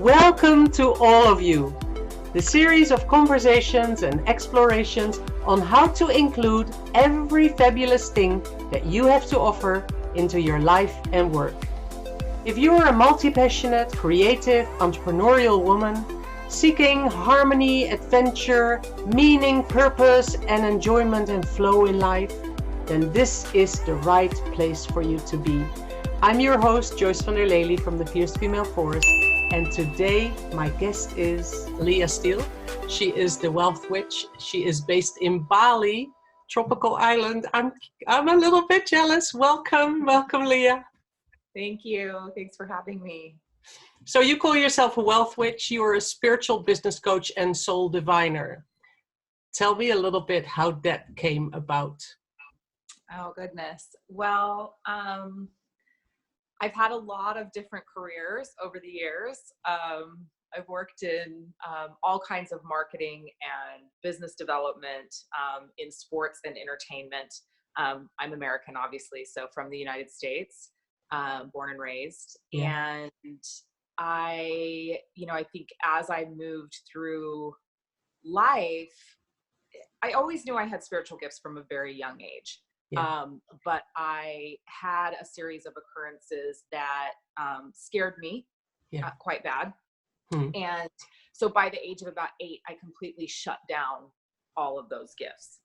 Welcome to all of you. The series of conversations and explorations on how to include every fabulous thing that you have to offer into your life and work. If you are a multi-passionate, creative, entrepreneurial woman seeking harmony, adventure, meaning, purpose, and enjoyment and flow in life, then this is the right place for you to be. I'm your host, Joyce van der Lely from the Fierce Female Force, and today my guest is Lely Steele. She is the Wealth Witch. She is based in Bali, tropical island. I'm a little bit jealous. Welcome, Lely. Thank you. Thanks for having me. So you call yourself a Wealth Witch. You are a spiritual business coach and soul diviner. Tell me a little bit how that came about. Oh, goodness. Well, I've had a lot of different careers over the years. I've worked in all kinds of marketing and business development in sports and entertainment. I'm American, obviously, so from the United States, born and raised. Yeah. And I think as I moved through life, I always knew I had spiritual gifts from a very young age. Yeah. But I had a series of occurrences that scared me quite bad. And so by the age of about 8, I completely shut down all of those gifts.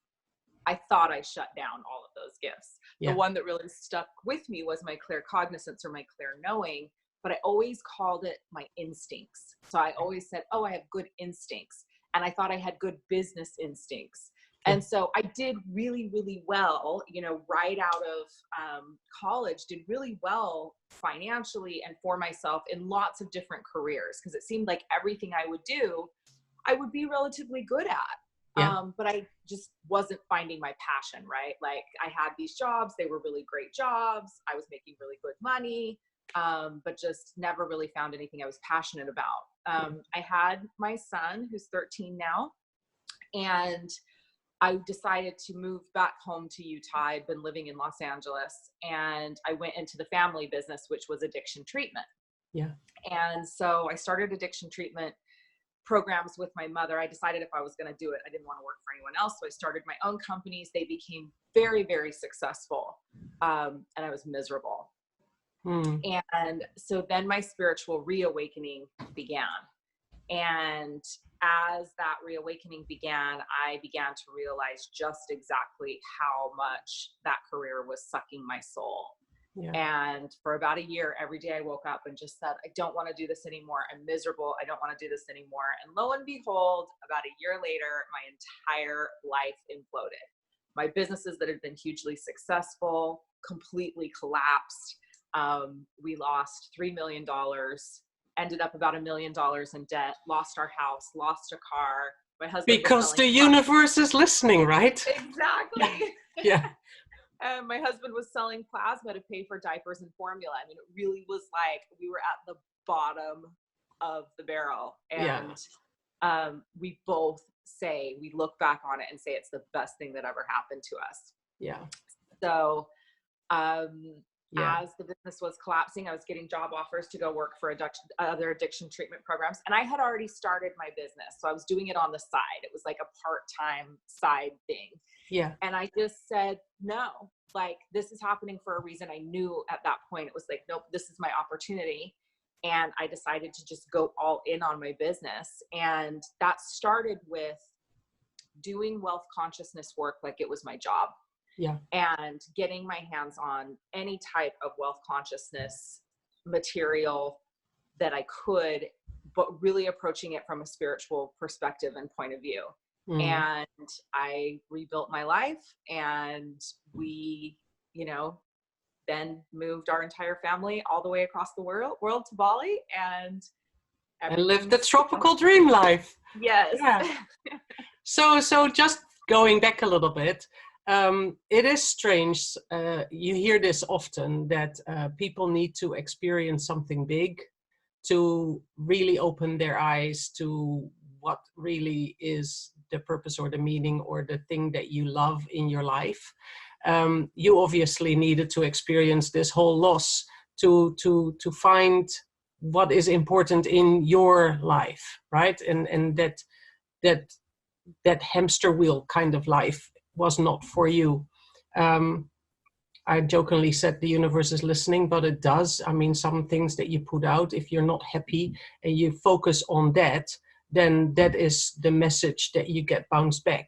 I thought I shut down all of those gifts. The one that really stuck with me was my claircognizance or my clair-knowing, but I always called it my instincts. So I always said, oh, I have good instincts. And I thought I had good business instincts. And so I did really, really well, right out of college, did really well financially and for myself in lots of different careers, because it seemed like everything I would do, I would be relatively good at. But I just wasn't finding my passion, right? Like I had these jobs, they were really great jobs. I was making really good money, but just never really found anything I was passionate about. I had my son, who's 13 now, and I decided to move back home to Utah. I'd been living in Los Angeles, and I went into the family business, which was addiction treatment. Yeah. And so I started addiction treatment programs with my mother. I decided if I was going to do it, I didn't want to work for anyone else. So I started my own companies. They became very, very successful. And I was miserable. And so then my spiritual reawakening began. And as that reawakening began, I began to realize just exactly how much that career was sucking my soul. Yeah. And for about a year, every day I woke up and just said, I don't want to do this anymore. I'm miserable. I don't want to do this anymore. And lo and behold, about a year later, my entire life imploded. My businesses that had been hugely successful completely collapsed. We lost $3 million. Ended up about $1 million in debt, lost our house, lost a car. My husband, because the universe is listening, right? Exactly. Yeah. And my husband was selling plasma to pay for diapers and formula. I mean, it really was like we were at the bottom of the barrel. And we both say, we look back on it and say it's the best thing that ever happened to us. Yeah. So as the business was collapsing, I was getting job offers to go work for other addiction treatment programs. And I had already started my business. So I was doing it on the side. It was like a part-time side thing. Yeah. And I just said, no, like this is happening for a reason. I knew at that point, it was like, nope, this is my opportunity. And I decided to just go all in on my business. And that started with doing wealth consciousness work like it was my job. Yeah. And getting my hands on any type of wealth consciousness material that I could, but really approaching it from a spiritual perspective and point of view. And I rebuilt my life, and we, then moved our entire family all the way across the world to Bali, and lived the tropical dream life. Yes. Yeah. So just going back a little bit, it is strange. You hear this often that people need to experience something big to really open their eyes to what really is the purpose or the meaning or the thing that you love in your life. You obviously needed to experience this whole loss to find what is important in your life, right? And that hamster wheel kind of life was not for you. I jokingly said the universe is listening, but it does. I mean, some things that you put out, if you're not happy and you focus on that, then that is the message that you get bounced back.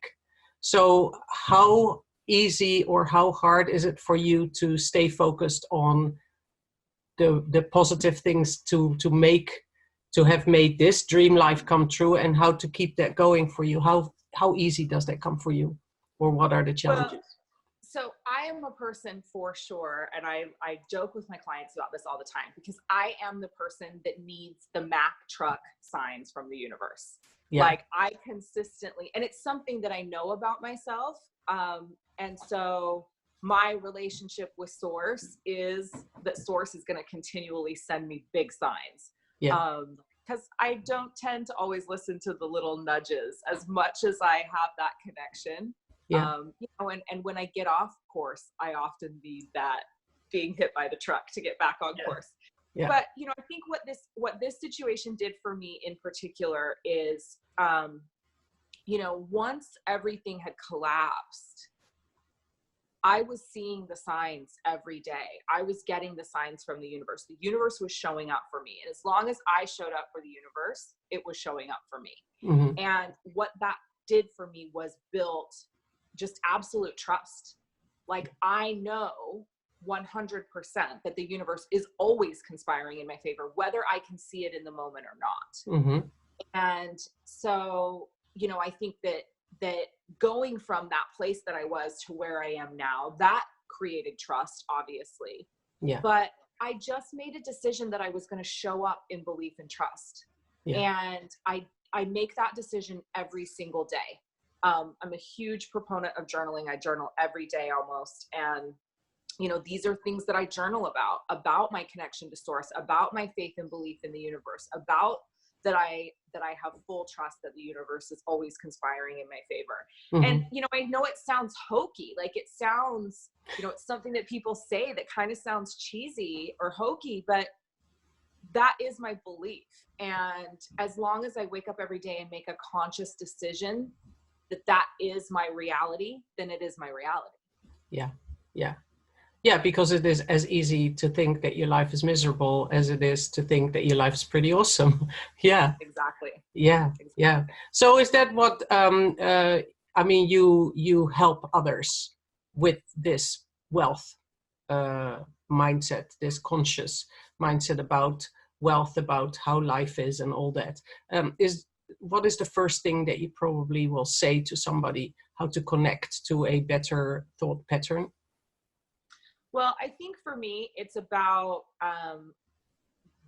So how easy or how hard is it for you to stay focused on the positive things to have made this dream life come true, and how to keep that going for you? How easy does that come for you, or what are the challenges? Well, so I am a person for sure, and I joke with my clients about this all the time, because I am the person that needs the Mack truck signs from the universe. Yeah. Like, I consistently, and it's something that I know about myself. And so my relationship with Source is that Source is going to continually send me big signs. Yeah. Because I don't tend to always listen to the little nudges as much as I have that connection. Yeah. You know, and when I get off course, I often need that being hit by the truck to get back on course. Yeah. But, you know, I think what this situation did for me in particular is, you know, once everything had collapsed, I was seeing the signs every day. I was getting the signs from the universe. The universe was showing up for me. And as long as I showed up for the universe, it was showing up for me. Mm-hmm. And what that did for me was built just absolute trust. Like, I know 100% that the universe is always conspiring in my favor, whether I can see it in the moment or not. Mm-hmm. And so, you know, I think that going from that place that I was to where I am now, that created trust, obviously. Yeah. But I just made a decision that I was going to show up in belief and trust. Yeah. And I make that decision every single day. I'm a huge proponent of journaling. I journal every day almost. And, you know, these are things that I journal about my connection to Source, about my faith and belief in the universe, about that I have full trust that the universe is always conspiring in my favor. Mm-hmm. And, you know, I know it sounds hokey. Like, it sounds, you know, it's something that people say that kind of sounds cheesy or hokey, but that is my belief. And as long as I wake up every day and make a conscious decision that is my reality, then it is my reality. Yeah. Yeah. Yeah, because it is as easy to think that your life is miserable as it is to think that your life is pretty awesome. Yeah. Exactly. Yeah. Exactly. Yeah. So is that what, I mean, you help others with this wealth mindset, this conscious mindset about wealth, about how life is and all that. What is the first thing that you probably will say to somebody, how to connect to a better thought pattern? Well, I think for me, it's about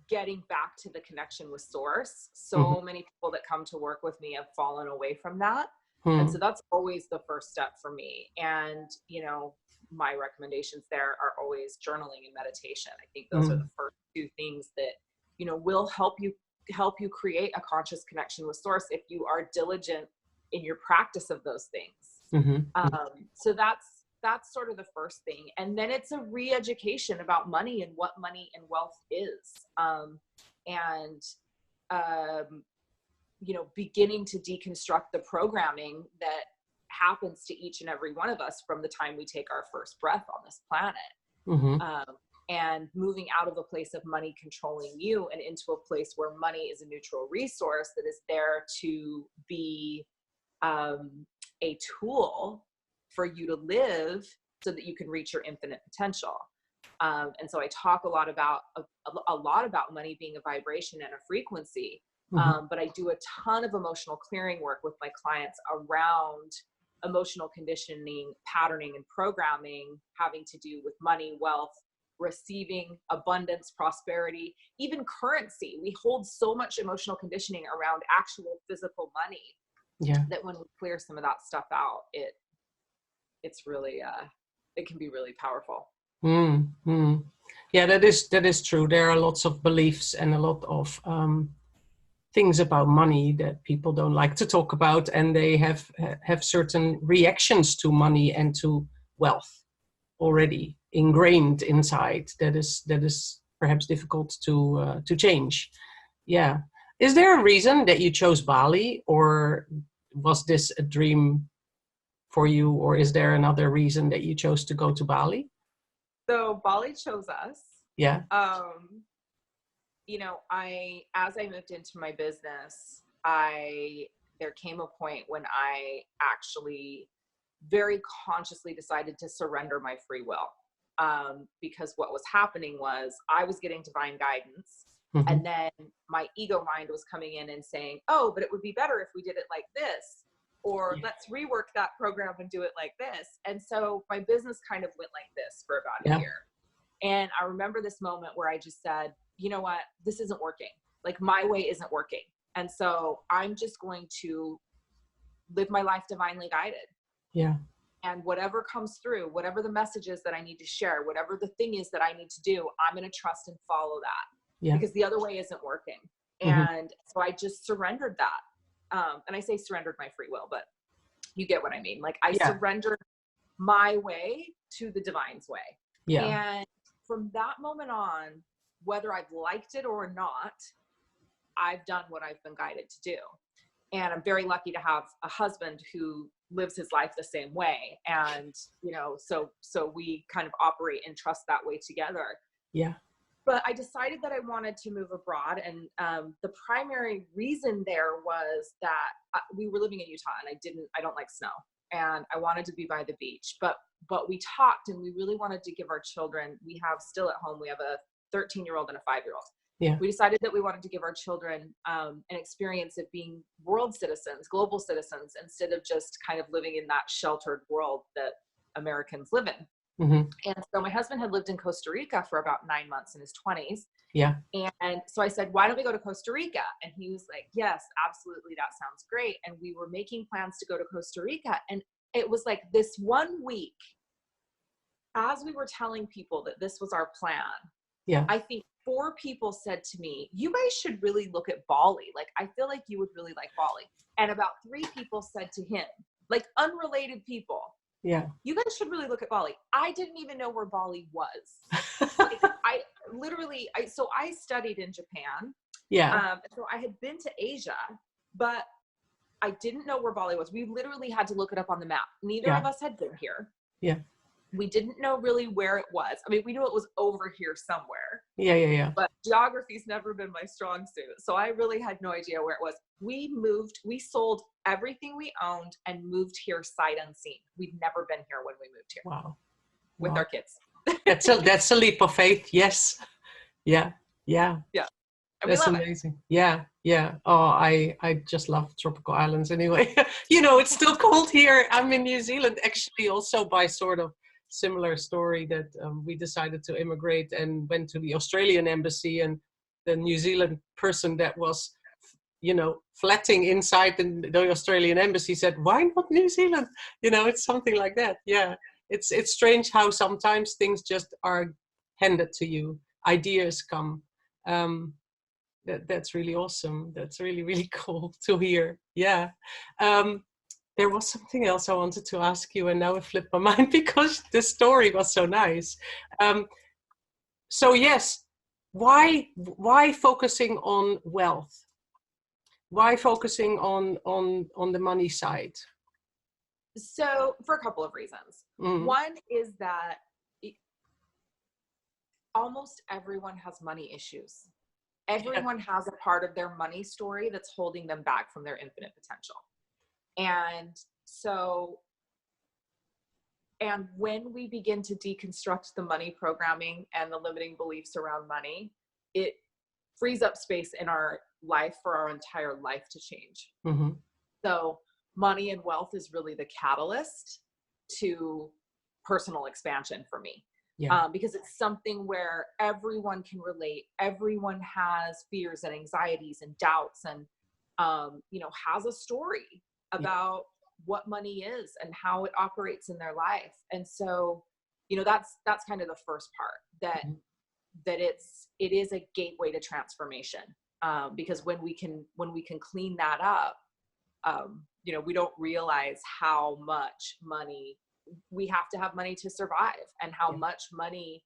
getting back to the connection with Source. So mm-hmm. many people that come to work with me have fallen away from that. Mm-hmm. And so that's always the first step for me. And, you know, my recommendations there are always journaling and meditation. I think those mm-hmm. are the first two things that, you know, will help you create a conscious connection with Source if you are diligent in your practice of those things. Mm-hmm. So that's sort of the first thing. And then it's a re-education about money and what money and wealth is. You know, beginning to deconstruct the programming that happens to each and every one of us from the time we take our first breath on this planet. Mm-hmm. And moving out of a place of money controlling you and into a place where money is a neutral resource that is there to be a tool for you to live so that you can reach your infinite potential. And so I talk a lot about money being a vibration and a frequency, mm-hmm. But I do a ton of emotional clearing work with my clients around emotional conditioning, patterning, and programming having to do with money, wealth, receiving, abundance, prosperity, even currency. We hold so much emotional conditioning around actual physical money, yeah, that when we clear some of that stuff out, it's really it can be really powerful. Mm-hmm. Yeah, that is true. There are lots of beliefs and a lot of things about money that people don't like to talk about, and they have certain reactions to money and to wealth already ingrained inside. That is perhaps difficult to change. Yeah. Is there a reason that you chose Bali, or was this a dream for you, or is there another reason that you chose to go to Bali? So Bali chose us. Yeah. You know, as I moved into my business, there came a point when I actually very consciously decided to surrender my free will. Because what was happening was I was getting divine guidance, Mm-hmm. and then my ego mind was coming in and saying, oh, but it would be better if we did it like this, or let's rework that program and do it like this. And so my business kind of went like this for about a year. And I remember this moment where I just said, you know what, this isn't working. Like, my way isn't working. And so I'm just going to live my life divinely guided. Yeah. And whatever comes through, whatever the message is that I need to share, whatever the thing is that I need to do, I'm going to trust and follow that. Yeah. Because the other way isn't working. Mm-hmm. And so I just surrendered that. And I say surrendered my free will, but you get what I mean. Like, I surrendered my way to the divine's way. Yeah. And from that moment on, whether I've liked it or not, I've done what I've been guided to do. And I'm very lucky to have a husband who lives his life the same way. And, you know, so we kind of operate and trust that way together. Yeah. But I decided that I wanted to move abroad. And the primary reason there was that we were living in Utah, and I don't like snow, and I wanted to be by the beach, but we talked, and we really wanted to give our children, we have still at home, we have a 13-year-old and a 5-year-old. Yeah. We decided that we wanted to give our children an experience of being world citizens, global citizens, instead of just kind of living in that sheltered world that Americans live in. Mm-hmm. And so my husband had lived in Costa Rica for about 9 months in his 20s. Yeah. And so I said, why don't we go to Costa Rica? And he was like, yes, absolutely. That sounds great. And we were making plans to go to Costa Rica. And it was like this 1 week, as we were telling people that this was our plan, yeah, I think 4 people said to me, you guys should really look at Bali. Like, I feel like you would really like Bali. And about 3 people said to him, like unrelated people, yeah, you guys should really look at Bali. I didn't even know where Bali was. Like, so I studied in Japan. Yeah. So I had been to Asia, but I didn't know where Bali was. We literally had to look it up on the map. Neither of us had been here. Yeah. We didn't know really where it was. I mean, we knew it was over here somewhere. Yeah. But geography's never been my strong suit. So I really had no idea where it was. We sold everything we owned and moved here sight unseen. We'd never been here when we moved here. Wow. With our kids. That's a leap of faith. Yes. Yeah. Yeah. Yeah. And that's amazing. Yeah. Yeah. Oh, I just love tropical islands anyway. You know, it's still cold here. I'm in New Zealand, actually, also by sort of similar story that we decided to immigrate and went to the Australian embassy, and the New Zealand person that was, you know, flatting inside the Australian embassy said, why not New Zealand? You know, it's something like that. Yeah. It's strange how sometimes things just are handed to you. Ideas come. That's really awesome. That's really, really cool to hear. Yeah. There was something else I wanted to ask you, and now it flipped my mind because the story was so nice. So yes, why focusing on wealth? Why focusing on the money side? So for a couple of reasons. Mm. One is that almost everyone has money issues. Everyone has a part of their money story that's holding them back from their infinite potential. And so, and when we begin to deconstruct the money programming and the limiting beliefs around money, it frees up space in our life for our entire life to change. Mm-hmm. So money and wealth is really the catalyst to personal expansion for me. Yeah. Because it's something where everyone can relate. Everyone has fears and anxieties and doubts and, you know, has a story about what money is and how it operates in their life. And so, you know, that's kind of the first part, that mm-hmm. that it is a gateway to transformation. Because when we can clean that up, you know, we don't realize how much money we have to have money to survive, and how much money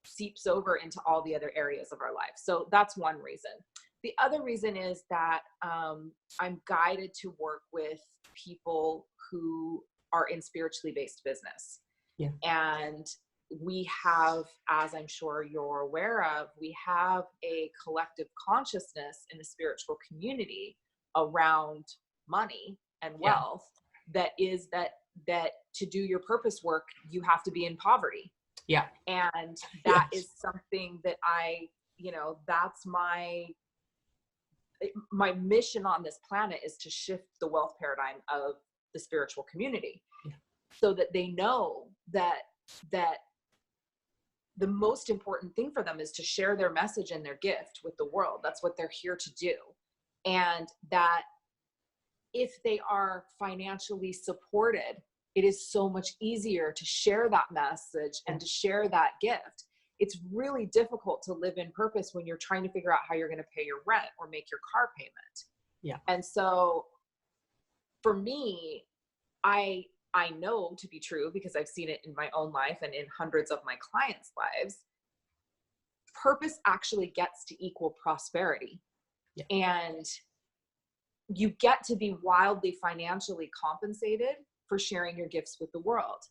seeps over into all the other areas of our life. So that's one reason. The other reason is that I'm guided to work with people who are in spiritually based business. Yeah. And we have, as I'm sure you're aware of, we have a collective consciousness in the spiritual community around money and wealth, that is that to do your purpose work, you have to be in poverty. Yeah. And that is something that that's my mission on this planet, is to shift the wealth paradigm of the spiritual community, so that they know that the most important thing for them is to share their message and their gift with the world. That's what they're here to do. And that if they are financially supported, it is so much easier to share that message and to share that gift. It's really difficult to live in purpose when you're trying to figure out how you're going to pay your rent or make your car payment. Yeah. And so for me, I know to be true, because I've seen it in my own life and in hundreds of my clients' lives, purpose actually gets to equal prosperity. Yeah. And you get to be wildly financially compensated for sharing your gifts with the world.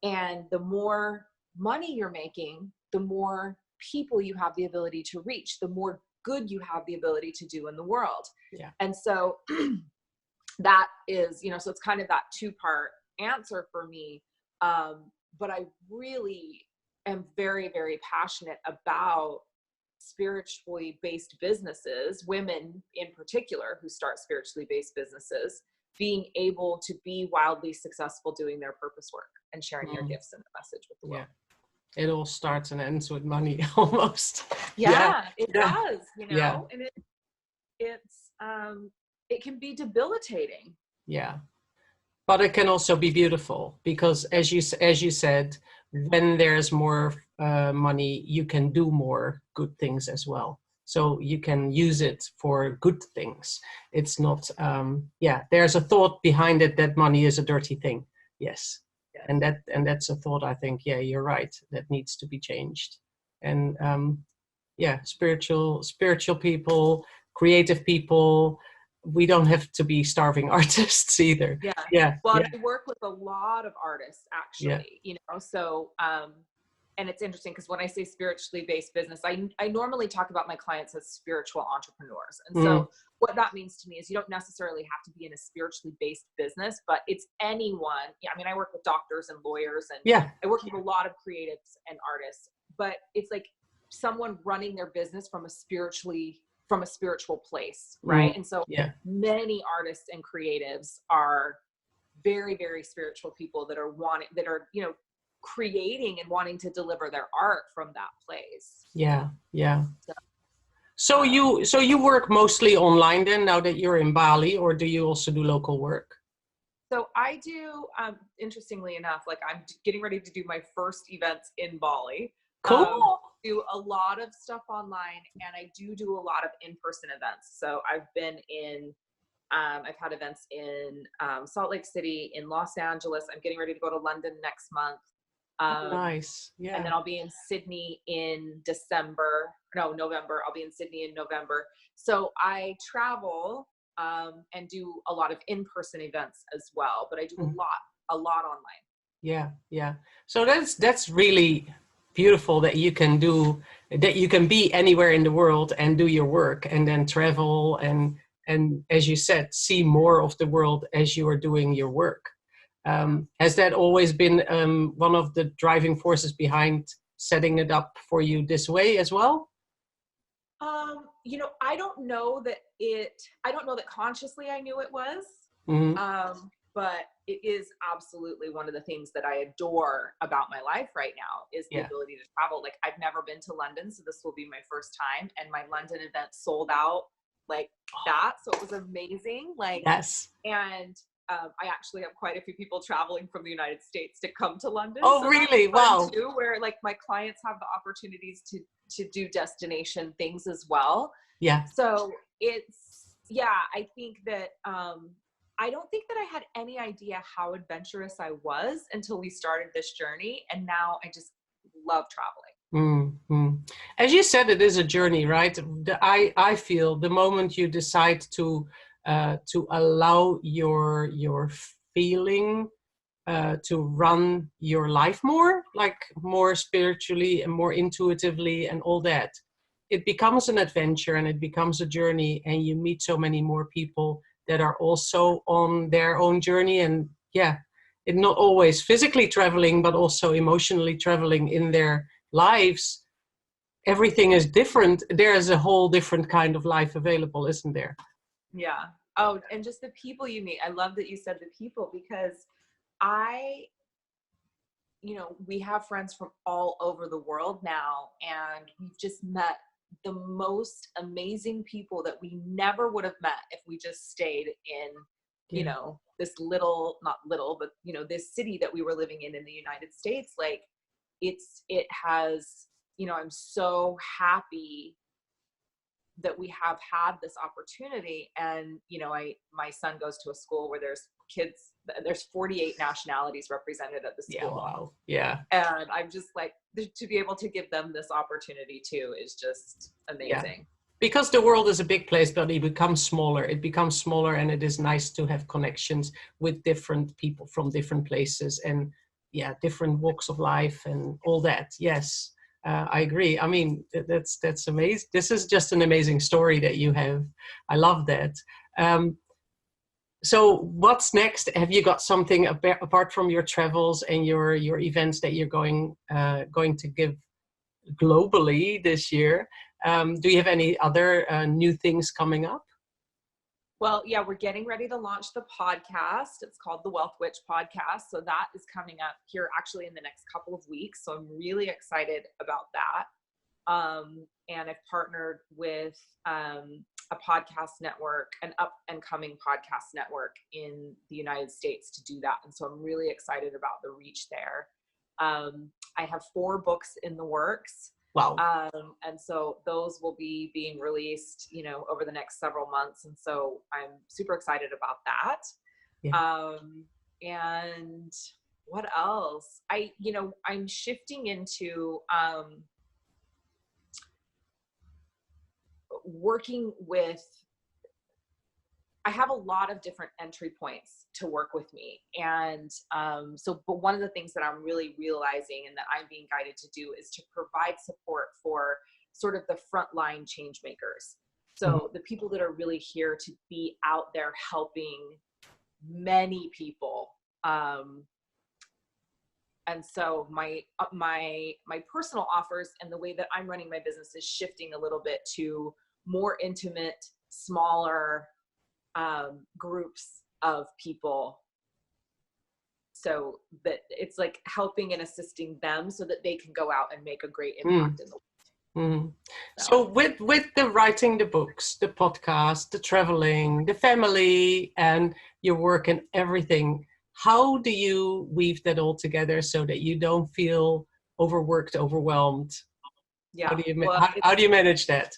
And the more money you're making, the more people you have the ability to reach, the more good you have the ability to do in the world. Yeah. And so that is, so it's kind of that two-part answer for me. But I really am very, very passionate about spiritually based businesses, women in particular who start spiritually based businesses, being able to be wildly successful doing their purpose work and sharing their gifts and the message with the world. It all starts and ends with money almost. It does, and it can be debilitating. Yeah. But it can also be beautiful, because as you said, when there's more money, you can do more good things as well. So you can use it for good things. It's not, there's a thought behind it that money is a dirty thing. Yes. And that's a thought, I think, you're right, that needs to be changed. And spiritual people, creative people, we don't have to be starving artists either. Well, I work with a lot of artists, actually, so and it's interesting because when I say spiritually based business, I normally talk about my clients as spiritual entrepreneurs. And so what that means to me is you don't necessarily have to be in a spiritually based business, but it's anyone. I work with doctors and lawyers, and I work with a lot of creatives and artists, but it's like someone running their business from a spiritual place, right? And so many artists and creatives are very, very spiritual people that are creating and wanting to deliver their art from that place. So you work mostly online then, now that you're in Bali, or do you also do local work? So I do, interestingly enough, like I'm getting ready to do my first events in Bali. Cool. Do a lot of stuff online, and I do a lot of in-person events. So I've had events in Salt Lake City, in Los Angeles. I'm getting ready to go to London next month. Nice. Yeah. And then I'll be in Sydney in November. I'll be in Sydney in November. So I travel and do a lot of in-person events as well, but I do a lot online. Yeah. So that's really beautiful that you can be anywhere in the world and do your work, and then travel and as you said, see more of the world as you are doing your work. Has that always been one of the driving forces behind setting it up for you this way as well? I don't know that consciously I knew it was. But it is absolutely one of the things that I adore about my life right now, is the ability to travel. Like, I've never been to London, so this will be my first time, and my London event sold out like that. So it was amazing. And I actually have quite a few people traveling from the United States to come to London. Oh, so really? Wow. Too, where like my clients have the opportunities to do destination things as well. Yeah. So I think that, I don't think that I had any idea how adventurous I was until we started this journey. And now I just love traveling. Mm-hmm. As you said, it is a journey, right? I feel the moment you decide to allow your feeling to run your life more, like more spiritually and more intuitively and all that, it becomes an adventure and it becomes a journey, and you meet so many more people that are also on their own journey. And yeah, it not always physically traveling, but also emotionally traveling in their lives. Everything is different. There is a whole different kind of life available, isn't there? Yeah. Oh, and just the people you meet. I love that you said the people, because I, we have friends from all over the world now, and we've just met the most amazing people that we never would have met if we just stayed in, this little, not little, but, this city that we were living in the United States. Like it has, I'm so happy that we have had this opportunity. And my son goes to a school where there's 48 nationalities represented at the school. Yeah, wow. Yeah. And I'm just like, to be able to give them this opportunity too is just amazing. Yeah. Because the world is a big place, but it becomes smaller. And it is nice to have connections with different people from different places and different walks of life and all that. Yes. I agree. I mean, that's amazing. This is just an amazing story that you have. I love that. So what's next? Have you got something apart from your travels and your events that you're going to give globally this year? Do you have any other new things coming up? Well, yeah, we're getting ready to launch the podcast. It's called the Wealth Witch Podcast. So that is coming up here actually in the next couple of weeks. So I'm really excited about that. And I've partnered with a podcast network, an up and coming podcast network in the United States to do that. And so I'm really excited about the reach there. I have 4 books in the works. Wow. And so those will be being released, over the next several months. And so I'm super excited about that. Yeah. And what else? I'm shifting into, working with, I have a lot of different entry points to work with me. And but one of the things that I'm really realizing and that I'm being guided to do is to provide support for sort of the frontline change makers. So the people that are really here to be out there helping many people. And so my personal offers and the way that I'm running my business is shifting a little bit to more intimate, smaller groups of people, so that it's like helping and assisting them so that they can go out and make a great impact in the world. So with the writing the books, the podcast, the traveling, the family, and your work and everything, how do you weave that all together so that you don't feel overworked, overwhelmed? Yeah. How do you manage that?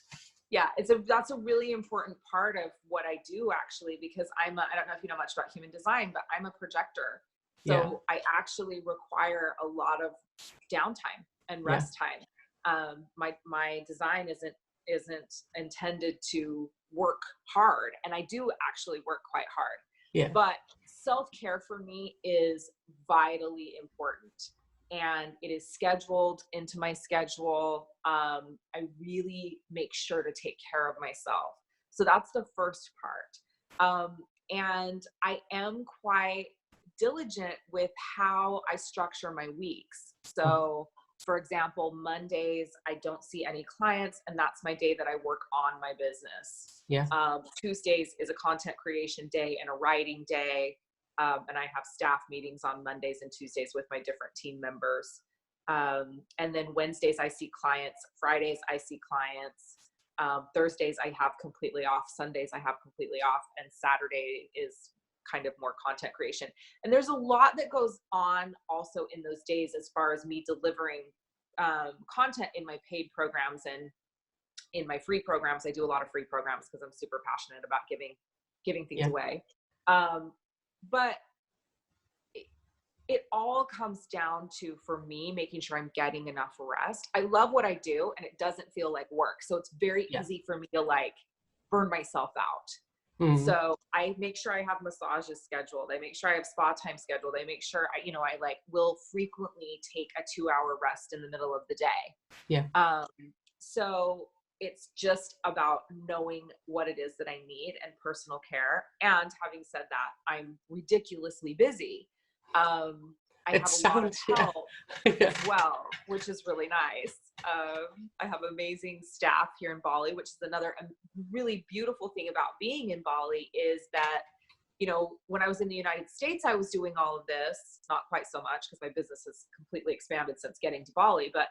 Yeah, that's a really important part of what I do, actually, because I don't know if you know much about human design, but I'm a projector. So I actually require a lot of downtime and rest time. My design isn't intended to work hard, and I do actually work quite hard. Yeah. But self-care for me is vitally important. And it is scheduled into my schedule. I really make sure to take care of myself. So that's the first part. And I am quite diligent with how I structure my weeks. So, for example, Mondays, I don't see any clients, and that's my day that I work on my business. Yeah. Tuesdays is a content creation day and a writing day. And I have staff meetings on Mondays and Tuesdays with my different team members. And then Wednesdays I see clients, Fridays I see clients, Thursdays I have completely off, Sundays I have completely off, and Saturday is kind of more content creation. And there's a lot that goes on also in those days as far as me delivering content in my paid programs and in my free programs. I do a lot of free programs because I'm super passionate about giving things away. But it all comes down to, for me, making sure I'm getting enough rest. I love what I do and it doesn't feel like work. So it's very easy for me to like burn myself out. So I make sure I have massages scheduled. I make sure I have spa time scheduled. I make sure I like will frequently take a 2-hour rest in the middle of the day. So it's just about knowing what it is that I need and personal care. And having said that, I'm ridiculously busy. I have a lot of help as well, which is really nice. I have amazing staff here in Bali, which is another really beautiful thing about being in Bali is that, when I was in the United States, I was doing all of this, not quite so much because my business has completely expanded since getting to Bali. But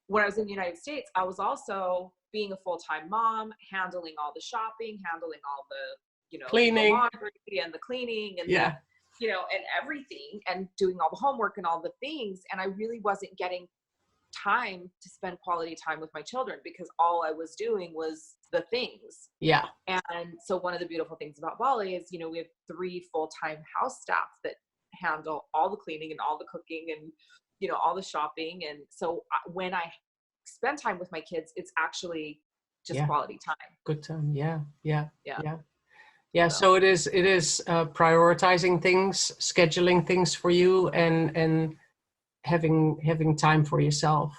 when I was in the United States, I was also being a full-time mom, handling all the shopping, handling all the, cleaning, the laundry and the cleaning and and everything, and doing all the homework and all the things. And I really wasn't getting time to spend quality time with my children because all I was doing was the things. Yeah. And so one of the beautiful things about Bali is, we have 3 full-time house staff that handle all the cleaning and all the cooking and, all the shopping. And so when I spend time with my kids, it's actually just quality time. Good time. Yeah. So it is prioritizing things, scheduling things for you, and having time for yourself.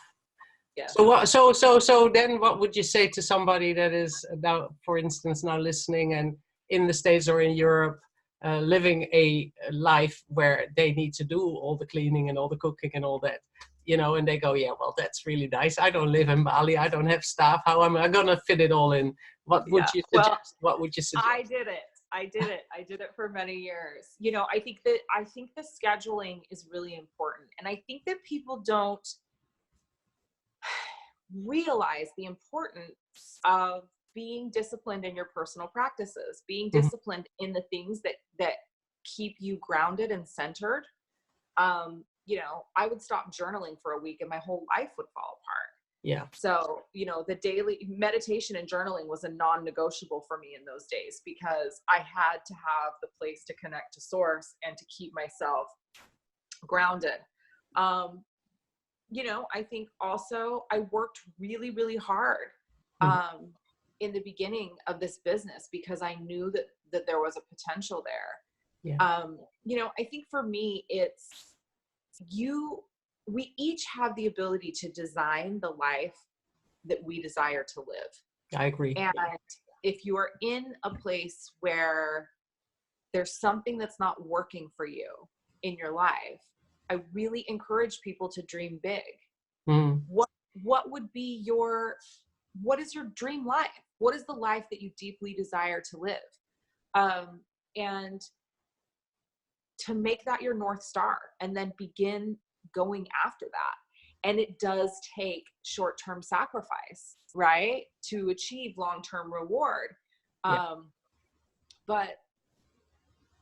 Yeah. So then what would you say to somebody that is now, for instance, now listening and in the States or in Europe, living a life where they need to do all the cleaning and all the cooking and all that, and they go, yeah, well, that's really nice. I don't live in Bali. I don't have staff. How am I going to fit it all in? What would you suggest? What would you suggest? I did it for many years. I think the scheduling is really important. And I think that people don't realize the importance of being disciplined in your personal practices, being disciplined in the things that keep you grounded and centered. I would stop journaling for a week and my whole life would fall apart. Yeah. So, the daily meditation and journaling was a non-negotiable for me in those days because I had to have the place to connect to source and to keep myself grounded. I think also I worked really, really hard in the beginning of this business because I knew that there was a potential there. Yeah. I think for me, we each have the ability to design the life that we desire to live. I agree. And if you are in a place where there's something that's not working for you in your life, I really encourage people to dream big. What is your dream life? What is the life that you deeply desire to live? And to make that your North Star and then begin going after that. And it does take short-term sacrifice, right? To achieve long-term reward. But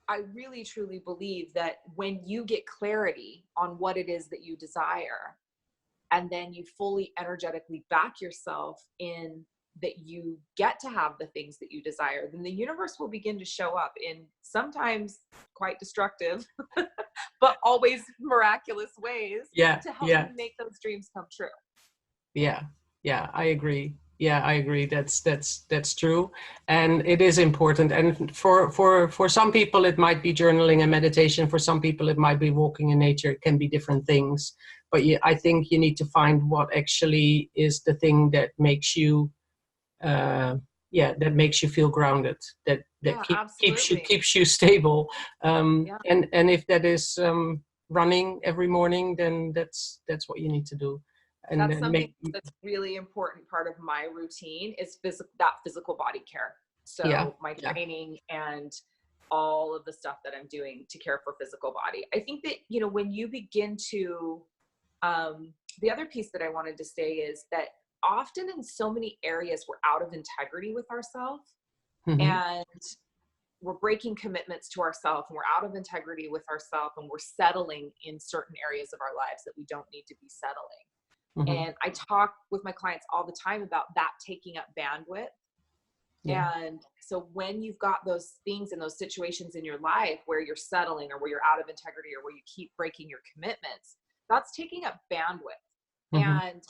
I really, truly believe that when you get clarity on what it is that you desire, and then you fully energetically back yourself in that you get to have the things that you desire, then the universe will begin to show up in sometimes quite destructive, but always miraculous ways to help you make those dreams come true. Yeah, I agree. That's true. And it is important. And for some people, it might be journaling and meditation. For some people, it might be walking in nature. It can be different things. But I think you need to find what actually is the thing that makes you that makes you feel grounded, that keeps you stable. And if that is running every morning, then that's what you need to do. And that's something that's really important part of my routine is physical body care. So my training and all of the stuff that I'm doing to care for physical body. I think that, when you begin to, the other piece that I wanted to say is that often in so many areas, we're out of integrity with ourselves and we're breaking commitments to ourselves and we're out of integrity with ourselves and we're settling in certain areas of our lives that we don't need to be settling. And I talk with my clients all the time about that taking up bandwidth Yeah. And so when you've got those things and those situations in your life where you're settling or where you're out of integrity or where you keep breaking your commitments, that's taking up bandwidth. Mm-hmm. And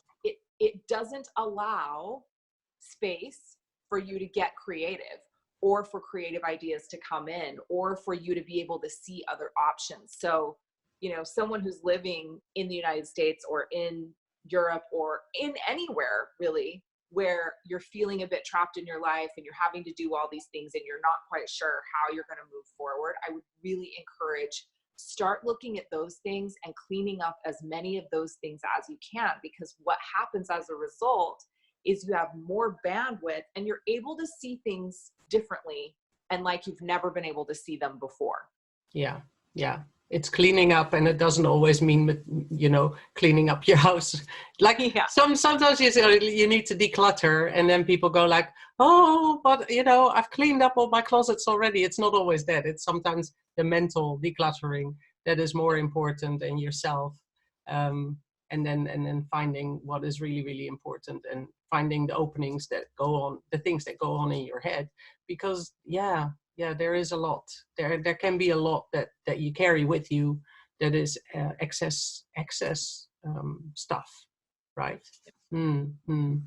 it doesn't allow space for you to get creative or for creative ideas to come in or for you to be able to see other options. So, you know, someone who's living in the United States or in Europe or in anywhere really where you're feeling a bit trapped in your life and you're having to do all these things and you're not quite sure how you're going to move forward, I would really encourage start looking at those things and cleaning up as many of those things as you can, because what happens as a result is you have more bandwidth and you're able to see things differently and like you've never been able to see them before. Yeah. Yeah. It's cleaning up, and it doesn't always mean, you know, cleaning up your house. Like Yeah. sometimes you need to declutter, and then people go like, oh, but you know, I've cleaned up all my closets already. It's not always that. It's sometimes the mental decluttering that is more important than yourself. And then finding what is really, really important and finding the openings that go on, the things that go on in your head. Because yeah, there is a lot. There can be a lot that you carry with you that is excess stuff, right? Mm-hmm.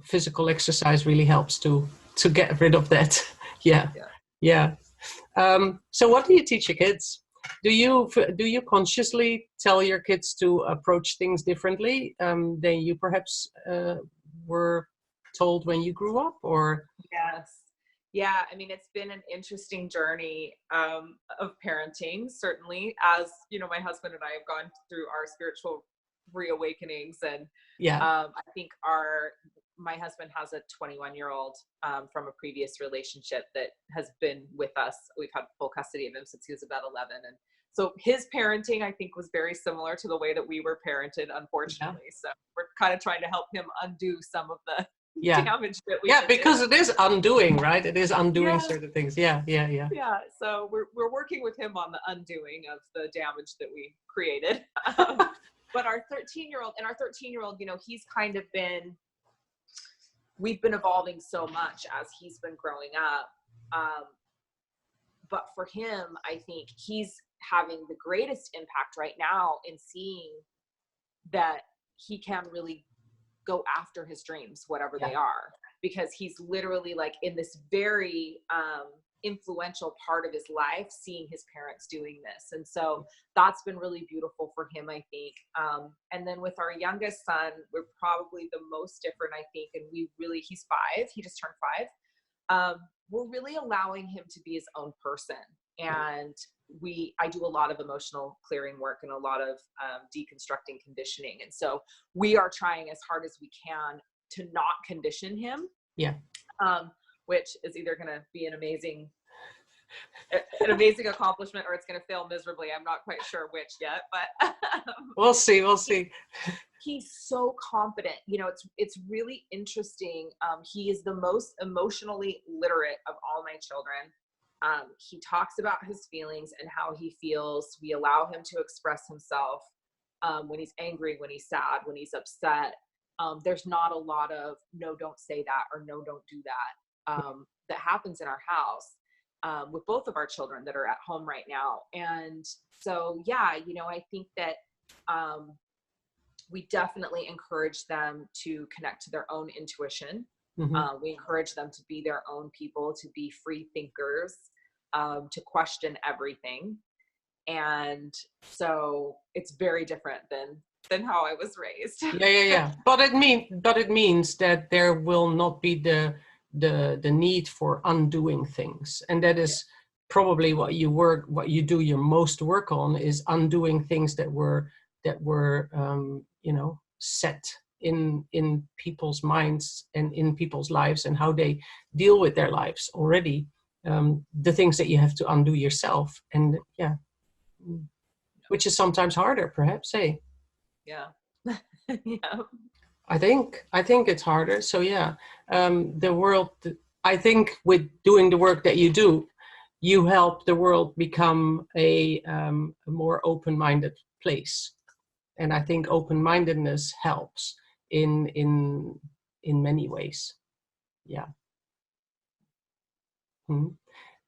Physical exercise really helps to get rid of that. Yeah. So what do you teach your kids? Do you consciously tell your kids to approach things differently than you perhaps were told when you grew up, or? Yes. Yeah. I mean, it's been an interesting journey of parenting, certainly, as, you know, my husband and I have gone through our spiritual reawakenings. And Yeah. I think my husband has a 21-year-old from a previous relationship that has been with us. We've had full custody of him since he was about 11. And so his parenting, I think, was very similar to the way that we were parented, unfortunately. So we're kind of trying to help him undo some of the damage that we did. Because it is undoing, right? It is undoing certain things. Yeah. So we're working with him on the undoing of the damage that we created. But our 13-year-old, you know, he's kind of been, we've been evolving so much as he's been growing up. But for him, I think he's having the greatest impact right now in seeing that he can really go after his dreams, whatever they are, because he's literally like in this very influential part of his life, seeing his parents doing this. And so that's been really beautiful for him, I think. And then with our youngest son, we're probably the most different, I think. And he's 5, he just turned 5. We're really allowing him to be his own person. And I do a lot of emotional clearing work and a lot of deconstructing conditioning. And so we are trying as hard as we can to not condition him. Yeah. Which is either going to be an amazing accomplishment or it's going to fail miserably. I'm not quite sure which yet, but we'll see. He's so confident. You know, it's really interesting. He is the most emotionally literate of all my children. He talks about his feelings and how he feels. We allow him to express himself when he's angry, when he's sad, when he's upset. There's not a lot of no, don't say that, or no, don't do that, that happens in our house with both of our children that are at home right now. And so, yeah, you know, I think that we definitely encourage them to connect to their own intuition. We encourage them to be their own people, to be free thinkers, to question everything. And so it's very different than how I was raised. Yeah. But it means that there will not be the need for undoing things, and that is probably what you do your most work on, is undoing things that were you know, set in people's minds and in people's lives, and how they deal with their lives already. The things that you have to undo yourself, and which is sometimes harder, perhaps. Yeah. I think it's harder. So the world, I think with doing the work that you do, you help the world become a more open-minded place. And I think open-mindedness helps in many ways. Yeah.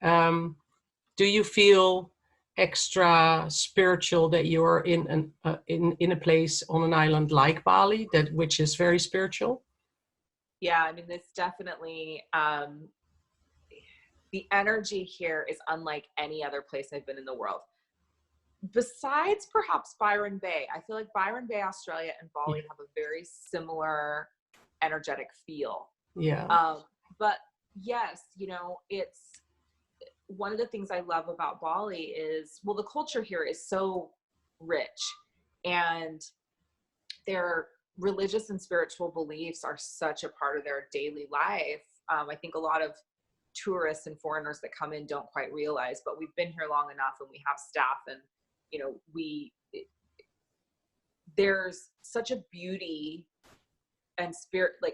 Do you feel extra spiritual that you are in a place on an island like Bali, which is very spiritual? Yeah, I mean, it's definitely the energy here is unlike any other place I've been in the world. Besides perhaps Byron Bay, I feel like Byron Bay, Australia, and Bali have a very similar energetic feel. Yeah. But yes, you know, it's one of the things I love about Bali is, well, the culture here is so rich, and their religious and spiritual beliefs are such a part of their daily life. I think a lot of tourists and foreigners that come in don't quite realize, but we've been here long enough and we have staff, and you know, there's such a beauty and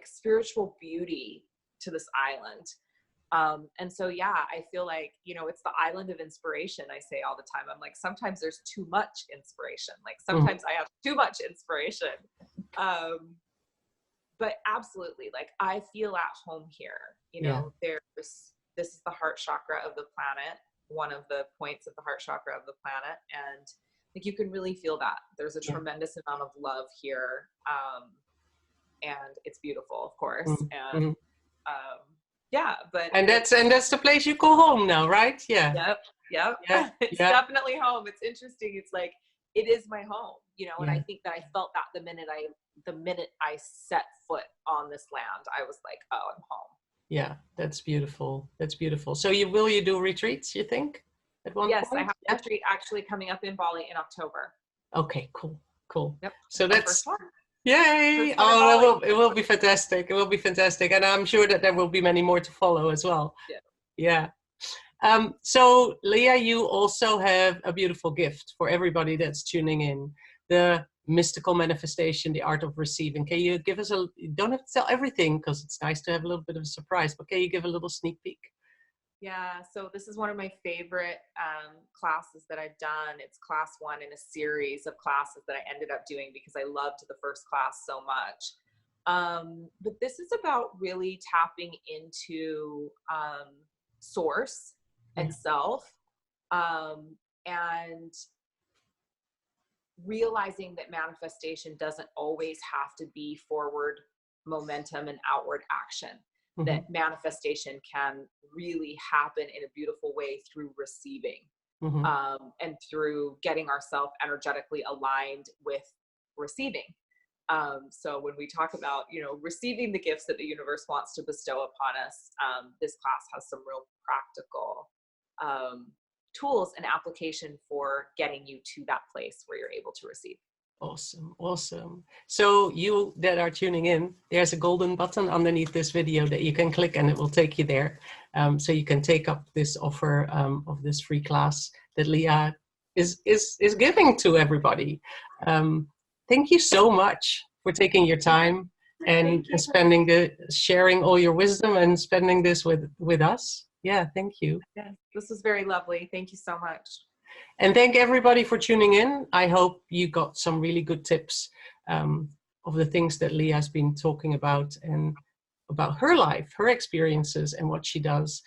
spiritual beauty to this island. And so, yeah, I feel like, you know, it's the island of inspiration. I say all the time, I'm like, sometimes there's too much inspiration. Like sometimes I have too much inspiration. But absolutely, like I feel at home here, you know, this is the heart chakra of the planet, one of the points of the heart chakra of the planet. And like, you can really feel that there's a tremendous amount of love here. And it's beautiful, of course. And, yeah, but that's the place you call home now, right? Yeah. Yep. Yeah. It's definitely home. It's interesting. It's like, it is my home, you know, and I think that I felt that the minute I set foot on this land, I was like, oh, I'm home. Yeah, that's beautiful. That's beautiful. So will you do retreats, you think, at one point? Yes, I have a retreat actually coming up in Bali in October. Okay, cool. Yep. So that's, first one. Yay! Oh, it will be fantastic. It will be fantastic. And I'm sure that there will be many more to follow as well. Yeah. So Leah, you also have a beautiful gift for everybody that's tuning in. The mystical manifestation, the art of receiving. Can you give us you don't have to tell everything because it's nice to have a little bit of a surprise, but can you give a little sneak peek? Yeah, so this is one of my favorite classes that I've done. It's class 1 in a series of classes that I ended up doing because I loved the first class so much. But this is about really tapping into source and self, and realizing that manifestation doesn't always have to be forward momentum and outward action. That manifestation can really happen in a beautiful way through receiving, and through getting ourselves energetically aligned with receiving. So when we talk about, you know, receiving the gifts that the universe wants to bestow upon us, this class has some real practical tools and application for getting you to that place where you're able to receive. Awesome. So you that are tuning in, there's a golden button underneath this video that you can click and it will take you there. So you can take up this offer of this free class that Leah is giving to everybody. Thank you so much for taking your time and sharing all your wisdom and spending this with us. Yeah, thank you. Yeah, this was very lovely. Thank you so much. And thank everybody for tuning in. I hope you got some really good tips of the things that Leah has been talking about and about her life, her experiences, and what she does.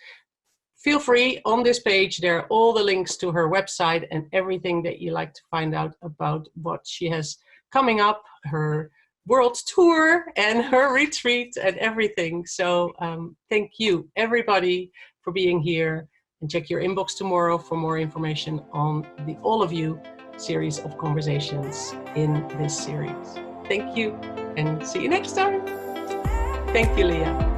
Feel free, on this page, there are all the links to her website and everything that you like to find out about what she has coming up, her world tour and her retreat and everything. So thank you, everybody, for being here. And check your inbox tomorrow for more information on the All of You series of conversations in this series. Thank you and see you next time. Thank you, Leah.